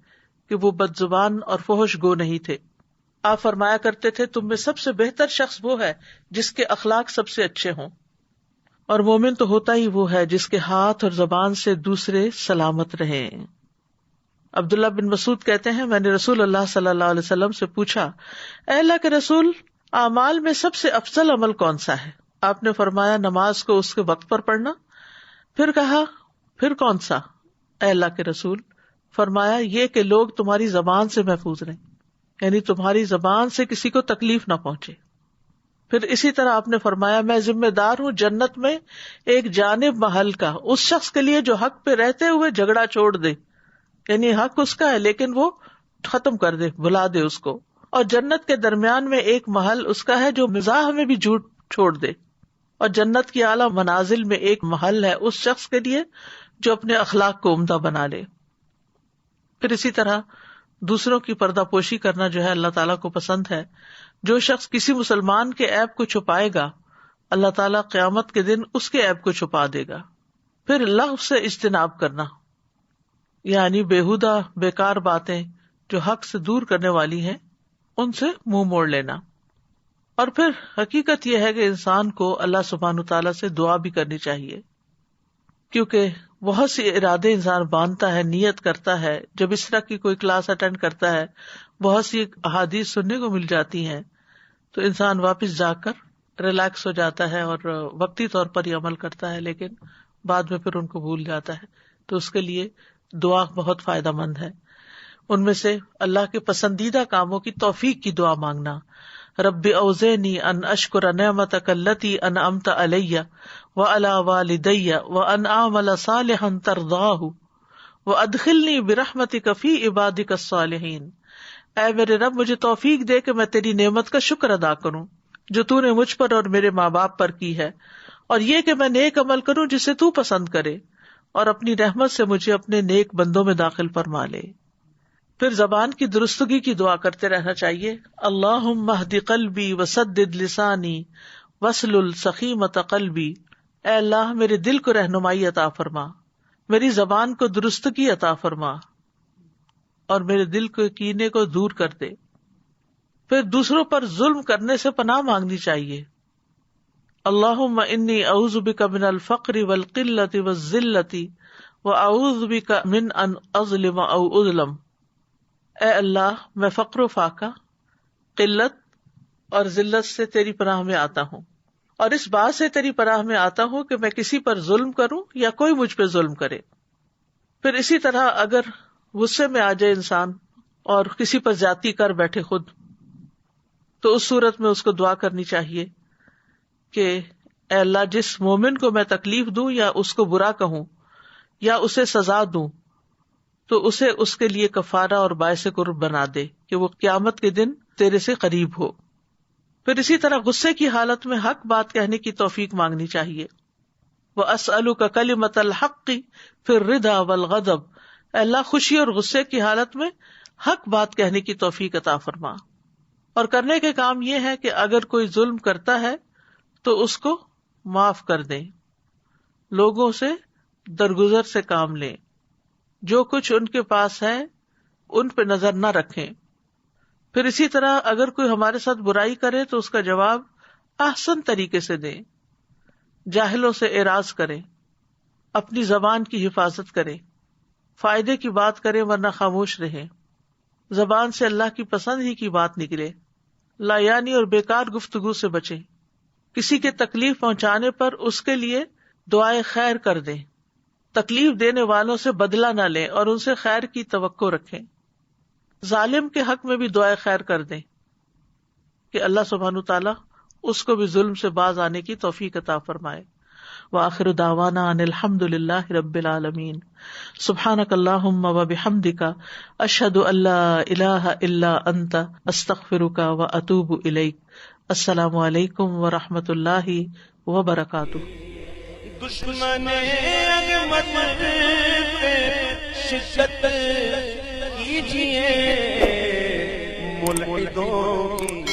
کہ وہ بد زبان اور فحش گو نہیں تھے. آپ فرمایا کرتے تھے تم میں سب سے بہتر شخص وہ ہے جس کے اخلاق سب سے اچھے ہوں، اور مومن تو ہوتا ہی وہ ہے جس کے ہاتھ اور زبان سے دوسرے سلامت رہیں. عبداللہ بن مسعود کہتے ہیں میں نے رسول اللہ صلی اللہ علیہ وسلم سے پوچھا اے اللہ کے رسول اعمال میں سب سے افضل عمل کون سا ہے؟ آپ نے فرمایا نماز کو اس کے وقت پر پڑھنا. پھر کہا پھر کون سا اے اللہ کے رسول؟ فرمایا یہ کہ لوگ تمہاری زبان سے محفوظ رہیں، یعنی تمہاری زبان سے کسی کو تکلیف نہ پہنچے. پھر اسی طرح آپ نے فرمایا میں ذمہ دار ہوں جنت میں ایک جانب محل کا اس شخص کے لیے جو حق پہ رہتے ہوئے جھگڑا چھوڑ دے، یعنی حق اس کا ہے لیکن وہ ختم کر دے، بھلا دے اس کو. اور جنت کے درمیان میں ایک محل اس کا ہے جو مزاح میں بھی جھوٹ چھوڑ دے. اور جنت کی اعلیٰ منازل میں ایک محل ہے اس شخص کے لیے جو اپنے اخلاق کو عمدہ بنا لے. پھر اسی طرح دوسروں کی پردہ پوشی کرنا جو ہے اللہ تعالیٰ کو پسند ہے. جو شخص کسی مسلمان کے عیب کو چھپائے گا اللہ تعالیٰ قیامت کے دن اس کے عیب کو چھپا دے گا. پھر لغو سے اجتناب کرنا، یعنی بیہودہ بیکار باتیں جو حق سے دور کرنے والی ہیں ان سے منہ موڑ لینا. اور پھر حقیقت یہ ہے کہ انسان کو اللہ سبحانہ تعالیٰ سے دعا بھی کرنی چاہیے، کیونکہ بہت سی ارادے انسان باندھتا ہے، نیت کرتا ہے. جب اس طرح کی کوئی کلاس اٹینڈ کرتا ہے بہت سی احادیث سننے کو مل جاتی ہیں تو انسان واپس جا کر ریلیکس ہو جاتا ہے اور وقتی طور پر ہی عمل کرتا ہے، لیکن بعد میں پھر ان کو بھول جاتا ہے. تو اس کے لیے دعا بہت فائدہ مند ہے. ان میں سے اللہ کے پسندیدہ کاموں کی توفیق کی دعا مانگنا. رب اوزعنی ان اشکر نعمتک التی انعمت علی وعلی والدی وان اعمل صالحا ترضاہ وادخلنی برحمتک فی عبادک الصالحین. اے میرے رب مجھے توفیق دے کہ میں تیری نعمت کا شکر ادا کروں جو تو نے مجھ پر اور میرے ماں باپ پر کی ہے، اور یہ کہ میں نیک عمل کروں جسے تو پسند کرے، اور اپنی رحمت سے مجھے اپنے نیک بندوں میں داخل فرما لے. پھر زبان کی درستگی کی دعا کرتے رہنا چاہیے. اللہم اہد قلبی وسدد لسانی واسلل سخیمۃ قلبی. اے اللہ میرے دل کو رہنمائی عطا فرما، میری زبان کو درستگی عطا فرما، اور میرے دل کے کینے کو دور کر دے. پھر دوسروں پر ظلم کرنے سے پناہ مانگنی چاہیے. اللہم انی اعوذ بک من الفقر والقلۃ والذلۃ واعوذ بک من ان اظلم او اظلم. اے اللہ میں فقر و فاقہ، قلت اور ذلت سے تیری پناہ میں آتا ہوں، اور اس بات سے تیری پناہ میں آتا ہوں کہ میں کسی پر ظلم کروں یا کوئی مجھ پہ ظلم کرے. پھر اسی طرح اگر غصے میں آ جائے انسان اور کسی پر زیادتی کر بیٹھے خود، تو اس صورت میں اس کو دعا کرنی چاہیے کہ اے اللہ جس مومن کو میں تکلیف دوں یا اس کو برا کہوں یا اسے سزا دوں تو اسے اس کے لیے کفارہ اور باعث قرب بنا دے کہ وہ قیامت کے دن تیرے سے قریب ہو. پھر اسی طرح غصے کی حالت میں حق بات کہنے کی توفیق مانگنی چاہیے. وَأَسْأَلُكَ كَلِمَةَ الْحَقِّ فِي الرِّضَا وَالْغَضَبِ. اے اللہ خوشی اور غصے کی حالت میں حق بات کہنے کی توفیق عطا فرما. اور کرنے کے کام یہ ہے کہ اگر کوئی ظلم کرتا ہے تو اس کو معاف کر دیں، لوگوں سے درگزر سے کام لیں، جو کچھ ان کے پاس ہے ان پہ نظر نہ رکھیں. پھر اسی طرح اگر کوئی ہمارے ساتھ برائی کرے تو اس کا جواب احسن طریقے سے دیں، جاہلوں سے اعراض کریں، اپنی زبان کی حفاظت کریں، فائدے کی بات کریں ورنہ خاموش رہیں، زبان سے اللہ کی پسند ہی کی بات نکلے، لایانی اور بیکار گفتگو سے بچیں، کسی کے تکلیف پہنچانے پر اس کے لیے دعائے خیر کر دیں، تکلیف دینے والوں سے بدلہ نہ لیں اور ان سے خیر کی توقع رکھیں، ظالم کے حق میں بھی دعائے خیر کر دیں کہ اللہ سبحانہ تعالیٰ اس کو بھی ظلم سے باز آنے کی توفیق عطا فرمائے. وآخر دعوانا ان الحمد للہ رب العالمین. سبحانک اللہم وبحمدک اشہد ان لا الہ الا انت استغفرک واتوب الیک. السلام علیکم ورحمۃ اللہ وبرکاتہ. دشمن عظمت پہ شدت کیجیے، ملحدوں کی